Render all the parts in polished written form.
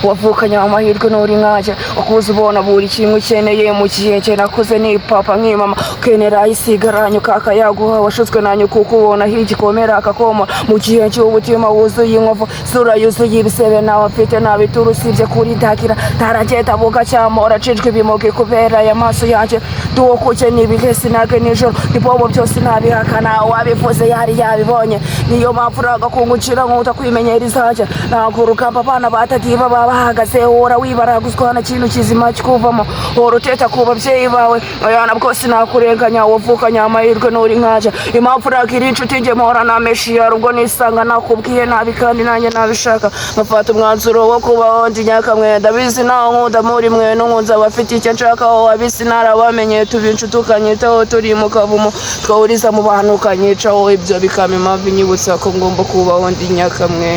wavukanye amahirwe n'uri nkaje ukuze ubona buri kimwe ukeneye mu gihe cye nakuze ni papa nk'imama ukenera isigaranyo kaka yaguha washutswe nanyu kuko ubona higikomera akakoma mu gihe cy'ubutima wuzuye inkovu sura yuzuye ibisebe nawe afite nabituru usibye kuri ndakira taragenda buga cyamora cijwe ibimoge kubera aya maso yanjye duwokuke n'ibihe sinage nijoro nibobo byose nabihakana wabivuze yari yabibonye niyo mpamvu uragakungukira nk'uta kwimenyera izajya naguruka abana batatiba babahagaze ora wibaraguzwa na kintu kizima kikuvamo ora uteta ku babyeyi bawe ayana bwose nakurenganya wavukanye amahirwe n'uri nkaje impamvu uragira inshuti nge mpora nameshi yarubwo nisanga nakubwiye nabi kandi nanjye nabishaka nkafata umwanzuro wo kubaho ndi nyakamwe ndabizi naho nkunda muri mwe n'unkunze abafite icyo nshaka aho abisi narabamenye tuba inshuti ukanyitaho turi mu kavumo twahuriza mu bantu ukanyicaho ibyo bikama impamvu inyibutsa ko ngomba kubaho ndi nyakamwe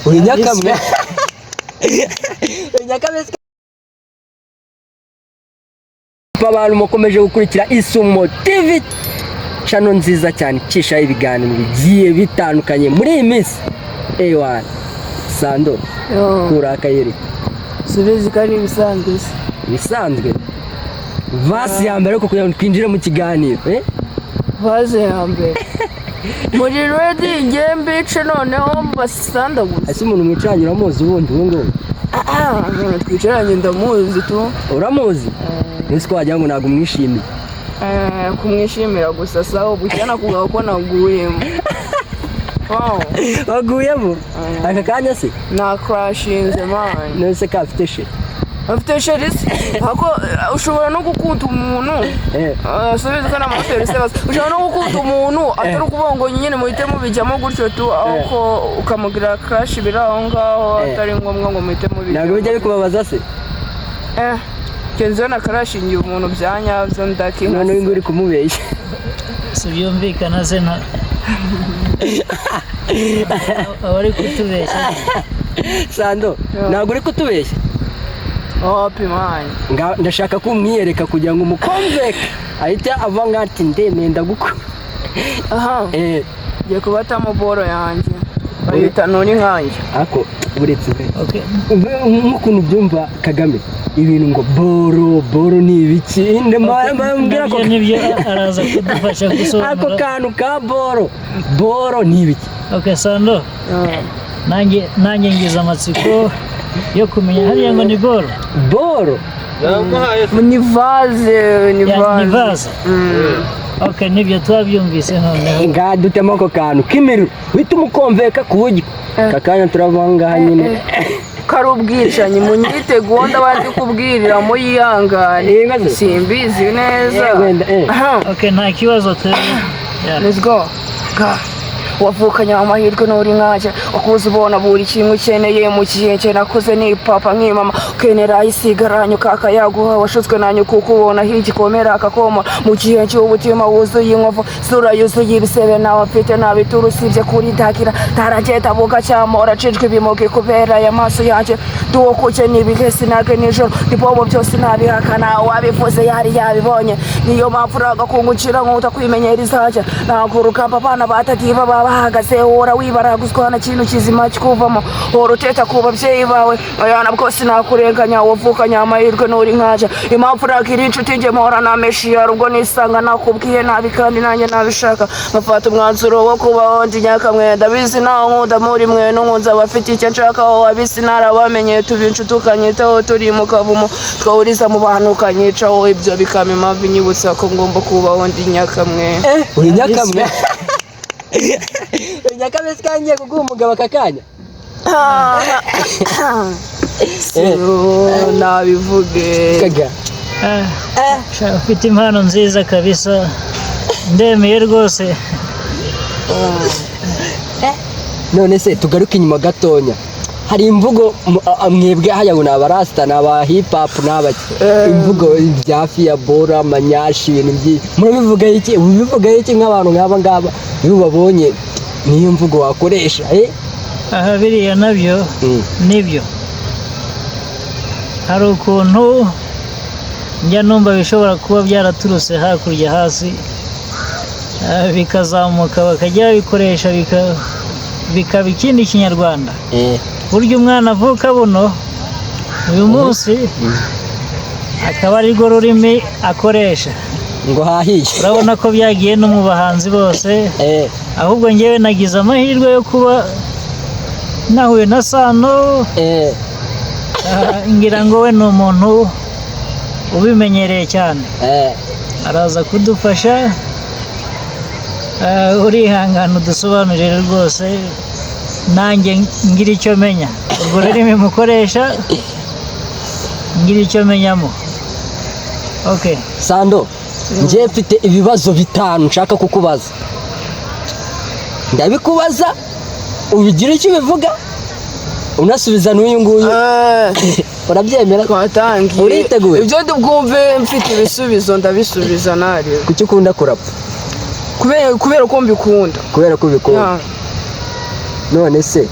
uri nyakamwe nyakamwe abantu mukomeje gukurikira Isumo TV channel nziza cyane cisha ibiganiro bigiye bitandukanye muri iyi minsi ewa Sando kurakayeri subizi kari bisanzwe vasi ya mbere ko kugira twinjire mu kiganiro vasi ya mbere muri ready ngembe ice noneho mbasanda gusa ase umuntu mwicaranye uramuzi ubundi ngo twicaranye ndamuzi tu uramuzi nese ko wajya ngo nago mwishimiye kumwishimira gusa saho bucyana kugaho ko naguyemo waguyemo aka kanya se na crashinze man nese ka afite sherisi hako ushobora no gukunda umuntu subiza kana amaferi se basi ushobora no gukunda umuntu atari ukubongo nyine muhite mubijyamo gutyo tu aho ukamugira crash biraho ngaho atari ngombwa ngo muhite mubijyamo ntabwo bijya bikubabaza se kenzo na crashingiye umuntu byanyabyo ndakinga none ngo uri kumubeshya subyumvikana se na abari kutubeshya Sando ntabwo uri kutubeshya pimani ndashaka kumwiyereka kugira ngo umukonveke ahita avanga ati ndemenda gukora ngiye kubatamo boro yanjye bahita nuri nkanjye ako uretse nk'ukuntu byumva Kagame ibintu ngo boro ni ibiki mbwira ko nibyo araza kudufasha gusobanura ako kantu ka boro ni ibiki Sando nanjye ngize amatsiko yo kumenya hariya ngo ni boro ni vaze nibyo twabyumvise noneho ngadutemo ako kantu k'imiru wita umukonveka ku buryo kakanya turavanga nyine kari ubwicanyi munyitego ndabandi kubwirira mu yihangane simbizi neza nta kibazo let's go wavukanye amahirwe n'uri nkaje ukuze ubona buri kimwe ukeneye mu gihe cye nakuze ni papa nk'imama ukenera isigaranyo kaka yaguha washutswe nanyu kuko ubona higikomera akakoma mu gihe cy'ubutima wuzuye inkovu sura yuzuye ibisebe nawe afite nabituru usibye kuri ndakira taragenda buga cyamora cijwe ibimoge kubera aya maso yanjye duwokuke n'ibihe sinage nijoro nibobo byose nabihakana wabivuze yari yabibonye niyo mpamvu uragakungukira nk'uta kwimenyera izajya naguruka abana batatiba bahagaze ora wibaraguzwa na kintu kizima kikuvamo ora uteta ku babyeyi bawe ayana bwose nakurenganya wavukanye amahirwe n'uri nkaje impamvu uragira inshuti nge mpora nameshi yarubwo nisanga nakubwiye nabi kandi nanjye nabishaka nkafata umwanzuro wo kubaho ndi nyakamwe ndabizi naho nkunda muri mwe n'unkunze abafite icyo nshaka aho abisi narabamenye tuba inshuti ukanyitaho turi mu kavumo twahuriza mu bantu ukanyicaho ibyo bikama impamvu inyibutsa ko ngomba kubaho ndi nyakamwe uri nyakamwe nyakamwe sikangiye kuguha umugabo akakanya nabivuge ufite impano nziza kabisa ndemeye rwose none se tugaruke inyuma gatonya hari imvugo mwebwe haya ngo nabarasta naba hip hop nabaki imvugo bya fiya bora manyashi ibintu byi murabivuga iki nk'abantu ngaba iyo babonye niyo mvugo wakoresha aha biriya nabyo nibyo hari ukuntu njya numva bishobora kuba byaraturutse hakurya hasi bikazamuka bakajya bikoresha bikaba ikindi kinyarwanda burya umwana avuka buno uyu munsi akaba ari rwo rurimi akoresha. ngo hahiye. Urabona ko byagiye no mu bahanzi bose, ahubwo ngewe nagize amahirwe yo kuba nahuye na Sano. Ngira ngo we ni umuntu ubimenyereye cyane, araza kudufasha. Urihangana udusobanurire rwose, nanjye ngira icyo menya urwo rurimi mukoresha, ngira icyo menyamo. Okay Sando, njye mfite ibibazo 5 nshaka kukubaza. Ndabikubaza ubigira icyo bivuga, unasubiza n'uyu nguyu. Urabyemera? Twatangiye. Uriteguye? Ibyo ndubwumve mfite ibisubizo ndabisubiza nari. Kuki ukunda kurapfa? Kubera ko mbikunda. Kubera ko ubikunda. None se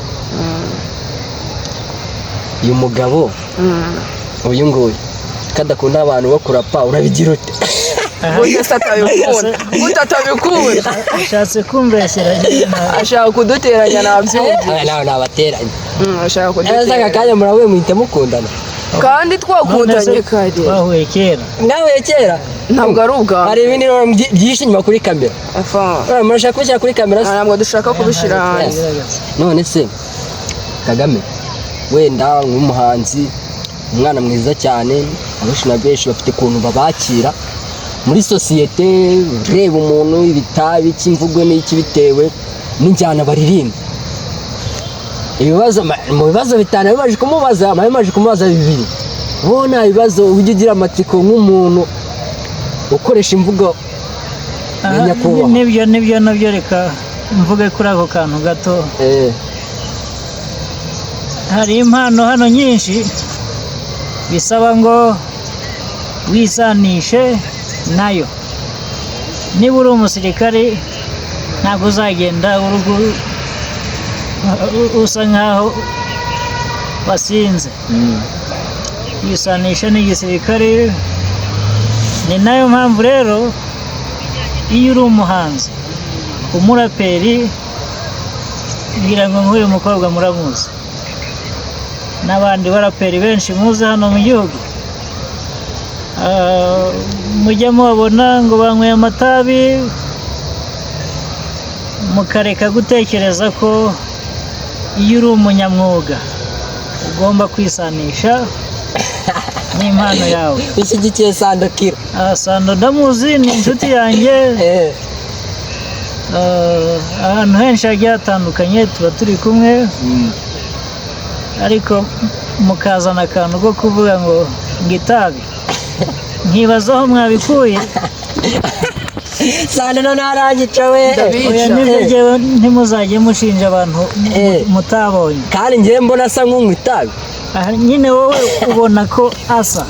uyu mugabo uyu nguyu kadakunda abantu bo kurapa urabigira ute? Utatabikunda. Ashatse kumbeshyera. Ashaka kuduteranya nabyumva. Nawe nabateranye. Ashaka Eza kuduteranya. kanya murawe muhite mukundana. Kandi twakundanye kare. Twahuye kera. Nawe kera Ntabwo ari ubwa. hari ibindi byinshi inyuma kuri kamera. Murashaka kubishyira kuri kamera? Ntabwo dushaka kubishyira hanze. None se Kagame wenda nk'umuhanzi, umwana mwiza cyane, abenshi na benshi bafite ukuntu babakira muri sosiyete, ureba umuntu ibitabi cy'imvugo n'iki bitewe n'injyana baririmba. Ibibazo mu bibazo 5 bimaje kumubaza, bimaje kumubaza 2. Ubona ibibazo ujye ugira amatsiko nk'umuntu ukoresha imvugo ya nyakubahwa. Nibyo nabyo, reka mvuge kuri ako kantu gato. Hari impano hano nyinshi bisaba ngo wisanishe nayo. Niba uri umusirikari ntabwo uzagenda usa nkaho wasinze. Wisanisha n'igisirikare. Ni nayo mpamvu rero iyo uri umuhanzi, umuraperi, ngira ngo nk'uyu mukobwa muramuzi, n'abandi baraperi benshi muzi hano mu gihugu, mujya mubabona ngo banyweye amatabi, mukareka gutekereza ko iyo uri umunyamwuga ugomba kwisanisha n'impano yawe. Bishyigikiye Sando Kira. Sando ndamuzi, ni inshuti yanjye. Ahantu henshi hagiye hatandukanye tuba turi kumwe, ariko mukazana akantu ko kuvuga ngo itabi, nkibaza aho mwabikuye. Sando no narangica we. Oya nibyo, ntimuzajye mushinja abantu mutabonye. Kandi ngiye mbona asa nk'unywa itabi. Nyine wowe ubona ko asa,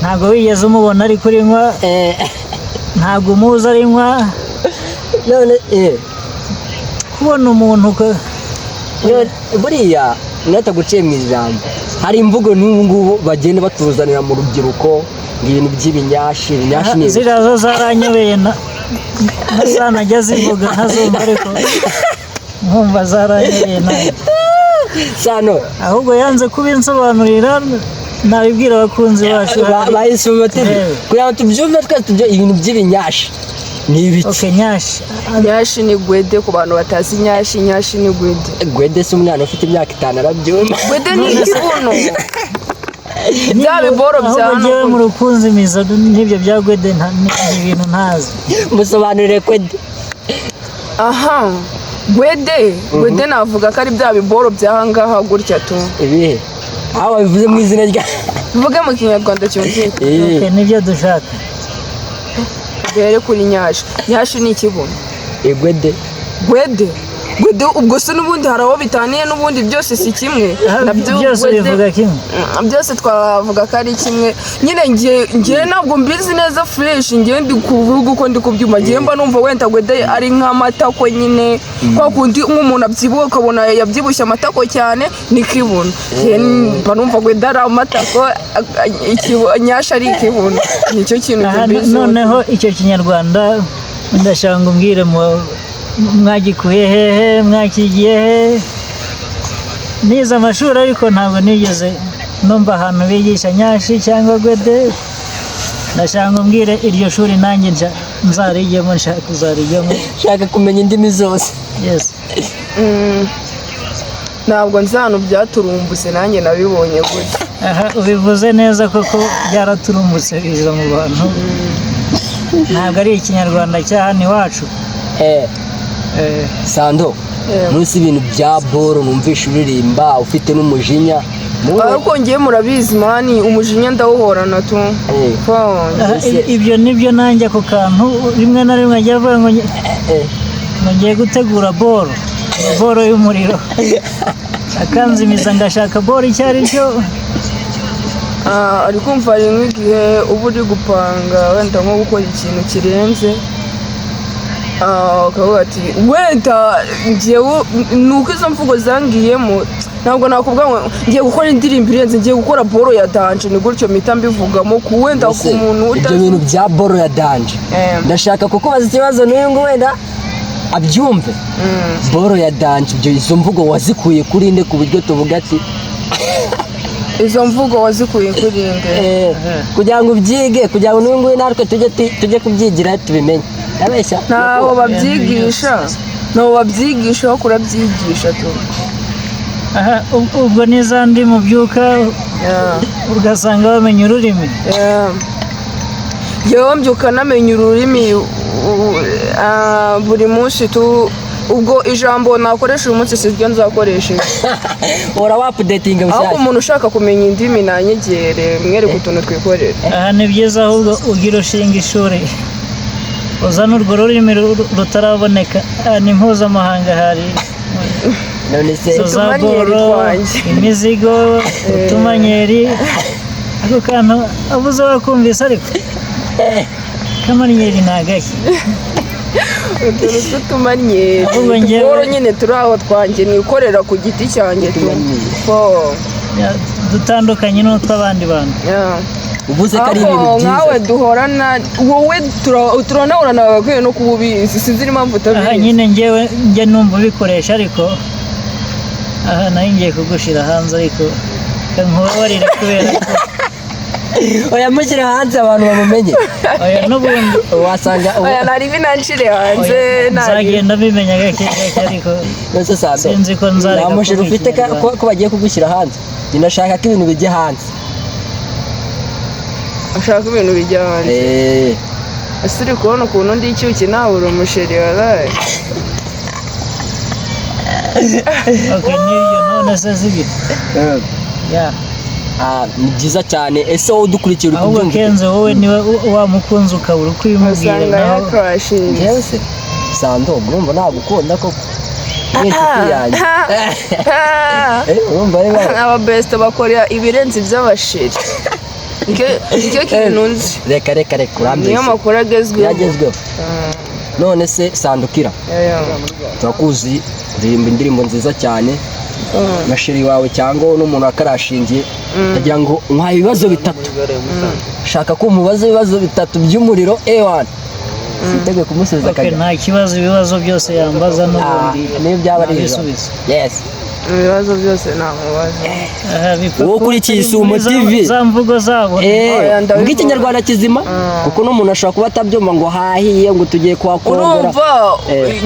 ntabwo wigeze umubona ari kurinywa, ntabwo umuzi arinywa. None kubona umuntu ko buriya nataguciye mu ijambo, hari imvugo n'ubu ngubu bagenda batuzanira mu rubyiruko, ibintu by'ibinyashi. Ni ziriya zo zaranyobeye na zanajya zivuga ntazumva, ariko nkumva zaranyobeye nawe. Sano ahubwo yanze kubinsobanurira, nabibwira abakunzi bacu bahise mu mategeko kugira ngo tubyumve twese. Ibintu by'ibinyashi ni ibiki? Okay, nyashi. Nyashi ni gwede ku bantu batazi nyashi. Nyashi ni gwede. Gwede si umwana ufite imyaka 5 arabyumva. Gwede ni ikibuno. Bya biboro bya hano. Ahubwo mu rukunzi miza n'ibyo bya gwede ni ibintu ntazi. Musobanurire gwede. Aha. Gwede navuga ko ari bya biboro byahangaha gutya tu. Ibihe aho bivuze mu izina rya bivuge mu kinyarwanda cyumvikana. Okay, nibyo dushaka. Bere kuri nyashi. Nyashi ni ikibuno. Gwede ubwo se n'ubundi hari aho bitaniye, n'ubundi byose si kimwe. Byose bivuga kimwe. Byose twavuga ko ari kimwe. Nyine ngiye ntabwo mbizi neza fresh, ngiye ndi kuvuga uko ndi kubyuma. Ngiye mba numva wenda gwede ari nk'amatako nyine, kwa kundi nk'umuntu abyibuha ukabona yabyibushye amatako cyane, ni kibuno. Mba numva gwede ari amatako, nyashi ari ikibuno. Nicyo kintu mbizi. Noneho icyo kinyarwanda ndashaka ngo umbwire mwagikuye hehe, mwakigiye he? Nize amashuri ariko ntabwo nigeze numva ahantu bigisha nyashi cyangwa gwede ndashaka ngo mbwire iryo shuri nanjye nzarijyemo nshaka kuzarijyamo shaka kumenya indimi zose. yes ntabwo nzi ahantu byaturumbutse nanjye nabibonye gutya. aha ubivuze neza koko byaraturumbutse biza mu bantu ntabwo ari ikinyarwanda cya hano iwacu. Sando munsi ibintu bya boro numvisha uririmba ufite n'umujinya ariko ngiye murabizi mani umujinya ndawuhorana tu. ibyo nibyo nanjye ako kantu rimwe na rimwe ajya avuga ngo ngiye gutegura boro y'umuriro akanzimiza ngashaka boro icyo ari cyo. ari kumva ari nk'igihe uba uri gupanga wenda nko gukora ikintu kirenze akavuga ati wenda ngewe nuko izo mvugo zangiyemo ntabwo nakubwira ngo ngiye gukora indirimbo irenze ngiye gukora boro ya danje ni gutyo mpita mbivugamo ku wenda ku muntu ibyo bintu bya boro ya danje ndashaka kukubaza ikibazo n'uyu ngo wenda abyumve. Boro ya danje ibyo izo mvugo wazikuye kuri nde ku buryo tuvuga ati izo mvugo wazikuye kuri nde kugira ngo ubyige kugira ngo n'uyu nguyu natwe tujye kubyigira tubimenye ndabeshya ntaho babyigisha aho kurabyigisha tu. ubwo n'izandi mubyuka ugasanga bamenya ururimi. yewe mbyuka namenya ururimi buri munsi tu. ubwo ijambo nakoresha uyu munsi siryo nzakoresha ora wapudetinga bushyashya ahubwo umuntu ushaka kumenya indimi nanyegere mwereke utuntu twikorera. aha ni byiza ahubwo ugira ushinga ishuri uzana urwo rurimi rutaraboneka ni mpuzamahanga hari za boro imizigo utumanyeri ako kantu abuze wakumvise ariko kamanyeri ntagashye utuntu tw'utumanyeri boro nyine turi aho twanjye nikorera ku giti cyanjye dutandukanye n'utw'abandi bantu. uvuze ko ari ibintu byiza nkawe duhorana wowe turanahorana bagakwiye no kuba ubizi sinzi impamvu utabizi. aha nyine njye numva ubikoresha ariko aha nayo ngiye kugushira hanze ariko nkubabarire kubera ko oya mushyire hanze abantu bamumenye. oya n'ubundi wasanga oya nari binanshire hanze nzagenda mbimenya gake gake ariko sinzi ko nzareka namushira ufite ko bagiye kugushyira hanze ndashaka ko ibintu bijye hanze. ashaka ibintu bijya hanze ese uri kubona ukuntu ndi icyuki nawe uri umusheri waraye. n'ibyo none se zibiri ni byiza cyane. ese wowe udukurikiye uri kubyumva ahubwo kenze wowe niwe wamukunze ukabura uko ubimubwira naho yewe Sando urumva nagukunda koko ni inshuti yanjye urumva rero ababest bakora ibirenze iby'abasheri icyo kintu nzi. reka urambye niyo makuru agezweho. none se Sandukira turakuzi uririmba indirimbo nziza cyane na sheri wawe cyangwa n'umuntu wakarashingiye agira ngo nkwa ibibazo bitatu shaka ko umubaza ibibazo bitatu by'umuriro A1 sitege kumusubiza kanya nta kibazo ibibazo byose yambaza n'ubundi niyo byaba ari ibisubizo. yes ibibazo byose namubaza wowe ukurikiye Isumo TV za mvugo zabo bw'ikinyarwanda kizima kuko n'umuntu ashobora kuba atabyumva ngo hahiye ngo tugiye kuhakongora. urumva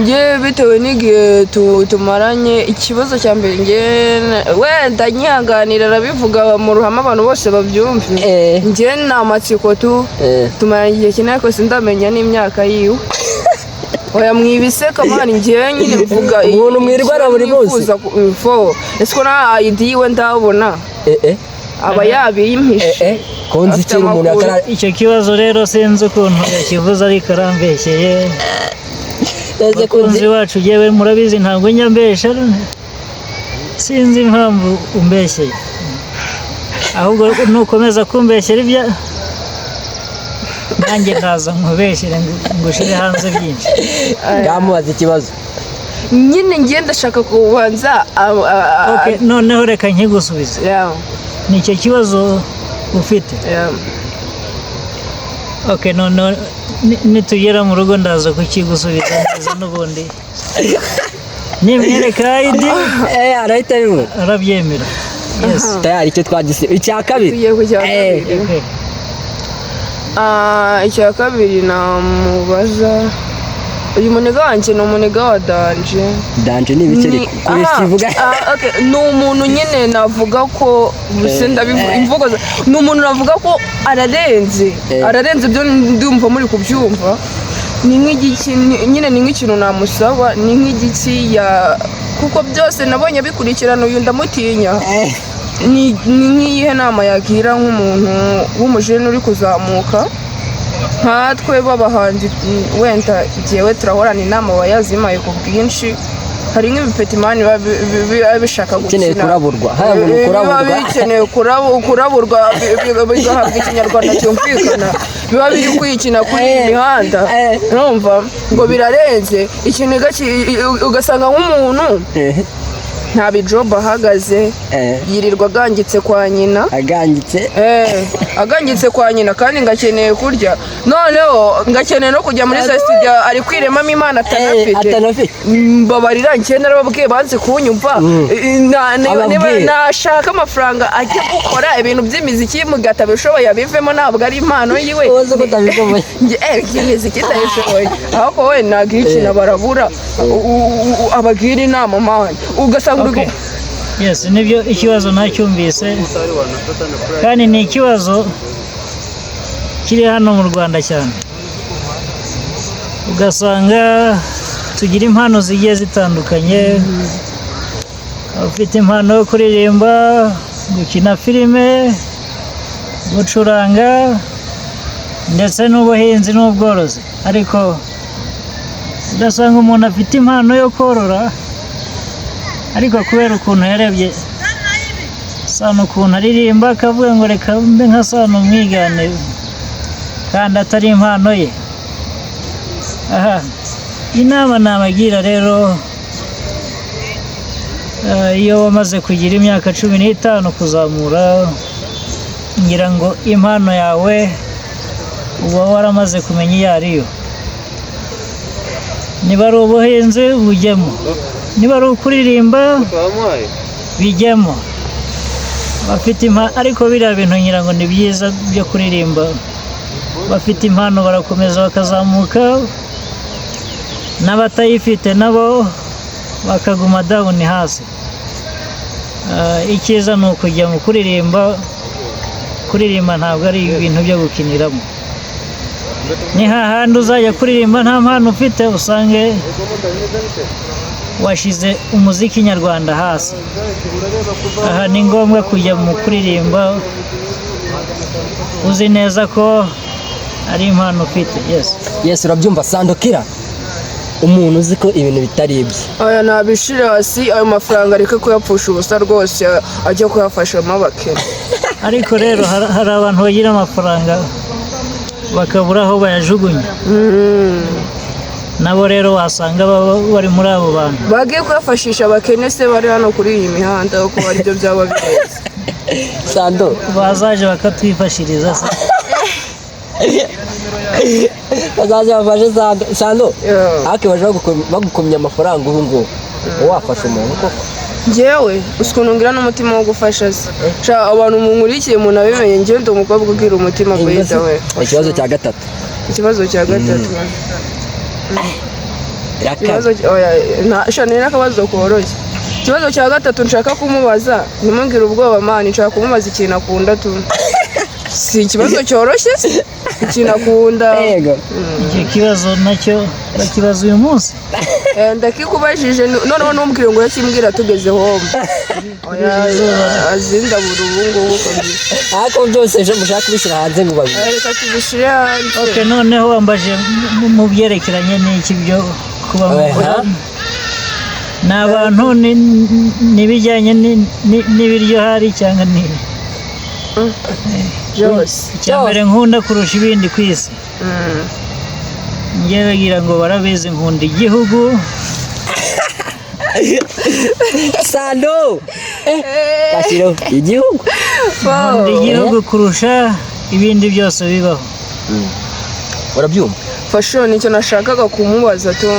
nge bitewe n'igihe tumaranye ikibazo cya mbere nge wenda nyihanganira arabivuga mu ruhame abantu bose babyumve nge ni amatsiko tumaranye igihe kinini ariko sindamenya n'imyaka yiwe. oya mwibiseka mani ngewe nyine mvuga umuntu mwirwara buri munsi ese ko nta ID we ndabona aba yabimpishe konzi ikintu umuntu yakara. icyo kibazo rero sinzi ukuntu yakivuze ariko arambeshyeye. abakunzi bacu yewe murabizi ntabwo njya mbesha sinzi impamvu umbeshyeye ahubwo nukomeza kumbeshyera ibya nanjye ndaza nkubeshyire ngushire hanze byinshi. ngamubaza ikibazo nyine ngenda ndashaka kubanza noneho reka nkigusubize. ni icyo kibazo ufite. noneho nitugera mu rugo ndaza kukigusubiza neza n'ubundi nimwereka ID arahita bimwe arabyemera. Yes. tayari icyo twagise icya kabiri tugiye ku cya kabiri. Okay. Icya kabiri namubaza, uyu muniga wanjye ni umuniga wa danje. danje ni ibikeri kuri kivuga okay. Ni umuntu nyine navuga ko imvugo ni umuntu navuga ko ararenze ibyo ndumva muri kubyumva. Ni nk'igiki nyine, ni nk'ikintu namusaba, ni nk'igiki kuko byose nabonye bikurikirana uyu ndamutinya. Ni nk'iyihe nama yagira nk'umuntu w'umujene uri kuzamuka nkatwe b'abahanzi, wenda jyewe turahorana inama wayazimaye ku bwinshi. Hari nk'ibipetimani biba bishaka gukina, kuraburwa biba bikeneye kuraburwa bigahabwa ikinyarwanda cyumvikana, biba biri kwikina kuri iyi mihanda. Urumva ngo birarenze ikintu ugasanga nk'umuntu nta bijoba ahagaze, yirirwa agangitse kwa nyina, agangitse kwa nyina, kandi ngakeneye kurya, noneho ngakeneye no kujya muri za studio ari kwiremamo imana atanafite. Mbabarira njye narababwiye banze kunyumva. Nashaka amafaranga ajya gukora ibintu by'imiziki mugata bishoboye abivemo, ntabwo ari impano yiwe. Imiziki itabishoboye ahubwo we nagikina barabura abagira inama mani, ugasanga Yes, nibyo ikibazo nacyumvise, kandi ni ikibazo kiri hano mu Rwanda cyane. Ugasanga tugira impano zigiye zitandukanye, ufite impano yo kuririmba, gukina filime, gucuranga ndetse n'ubuhinzi n'ubworozi, ariko ugasanga umuntu afite impano yo korora, ariko kubera ukuntu yarebye Sano ukuntu aririmba akavuga ngo reka mbe nka Sano mwigane, kandi atari impano ye. Inama nabagira rero, iyo wamaze kugira imyaka 15 kuzamura, ngira ngo impano yawe uba waramaze kumenya iyo ariyo. Niba ari ubuhinzi bujyemo, niba ari ukuririmba bijyemo. Bafite impano, ariko biriya bintu ngira ngo ni byiza byo kuririmba. Bafite impano barakomeza bakazamuka, n'abatayifite nabo bakaguma down hasi. Icyiza ni ukujya mu kuririmba. Kuririmba ntabwo ari ibintu byo gukiniramo. Ni hahandi uzajya kuririmba nta mpano ufite, usange washize umuziki nyarwanda hasi. Ni ngombwa kujya mu kuririmba uzi neza ko ari impano ufite. Yes, urabyumva Sandokira, umuntu uzi ko ibintu bitari ibye ntabishira hasi, ayo mafaranga areke kuyapfusha ubusa rwose, ajya kuyafashamo abakene. Ariko rero hari abantu bagira amafaranga bakabura aho bayajugunya. Nabo rero wasanga bari muri abo bantu bagiye kuyafashisha abakene se bari hano kuri iyi mihanda, kuko ari byo byaba bireze. Sando bazaje bakatwifashiriza se. bazaje bafashe Sando ake baje bagukomya amafaranga ubu ngo wafasha umuntu koko. Njyewe ukuntu ngira n'umutima wo gufasha se, abantu munkurikiye umuntu abimenye, njyewe ndi umukobwa ugira umutima bwiza. We ikibazo cya gatatu shana n'akabazo koroshye. Ikibazo cya gatatu nshaka kumubaza, ntimugire ubwoba mani, nshaka kumubaza ikintu akunda tu. Si ikibazo cyoroshye, ikintu akunda. Icyo kibazo nacyo bakibaza uyu munsi. Ndakikubajije noneho ntumbwire ngo yakimbwira tugeze home. Azinda buri ubungubu kabisa. Ariko byose je mushaka kubishyira hanze ngo babi. Reka tubishyire hanze. Okay, noneho wambaje mu byerekeranye n'iki byo kuba mu n'abantu n'ibijyanye n'ibiryo hari cyangwa ni cyambere nkunda kurusha ibindi ku isi. Njyewe ngira ngo barabizi nkunda igihugu. Sando kasiro igihugu, nkunda igihugu kurusha ibindi byose bibaho. Urabyumva? Fashion nicyo nashakaga kumubaza tu.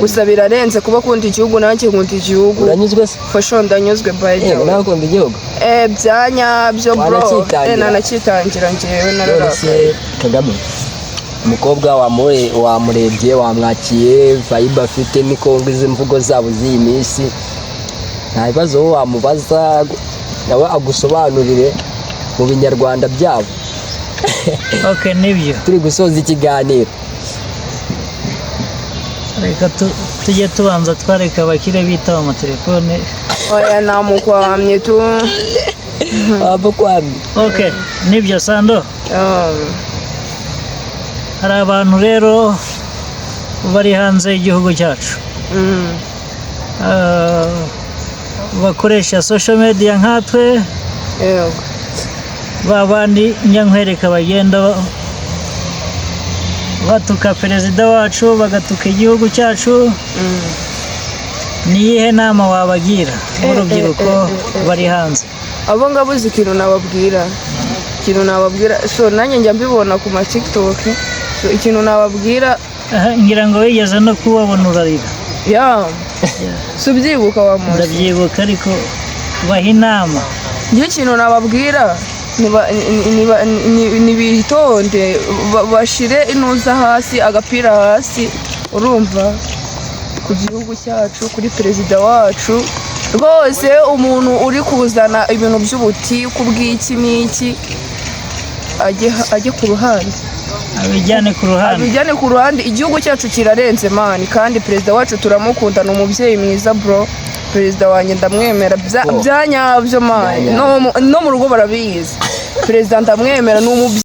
Gusa birarenze kuba kundi igihugu nanjye nkunda igihugu. Uranyuzwe se? Fashion ndanyuzwe by the way. Nawe ukunda igihugu? byanyabyo bro. Nanakitangira njyewe nararakaye. Kagame umukobwa wamurebye wamwakiye vibe afite niko izi mvugo zabo z'iyi minsi, nta bibazo wowe wamubaza nawe agusobanurire mu binyarwanda byabo. Okay, nibyo turi gusoza ikiganiro, reka tujye tubanza twareka abakire bitaba amatelefone. Oya namukwamye tu abakwamye. Okay, nibyo Sando. Hari abantu rero bari hanze y'igihugu cyacu bakoresha social media nkatwe, babandi nkwereka bagenda batuka perezida wacu bagatuka igihugu cyacu. Niyihe nama wabagira urubyiruko bari hanze? Abo ngabo uzi ikintu nababwira, so nanjye njya mbibona ku ma TikTok, so ikintu nababwira ngira ngo wigeze no kubabona urarira. Subyibuka wa muntu. Ndabyibuka ariko baha inama. Njye ikintu nababwira nibitonde bashire inuza hasi, agapira hasi, urumva, ku gihugu cyacu, kuri perezida wacu. Rwose umuntu uri kuzana ibintu by'ubutiku bw'iki n'iki ajye ku ruhande, abijyane ku ruhande. Igihugu cyacu kirarenze mani, kandi perezida wacu turamukunda, ni umubyeyi mwiza bro. Perezida wanjye ndamwemera byanyabyo mani, no mu rugo barabizi. Perezida ndamwemera, ni umubyeyi.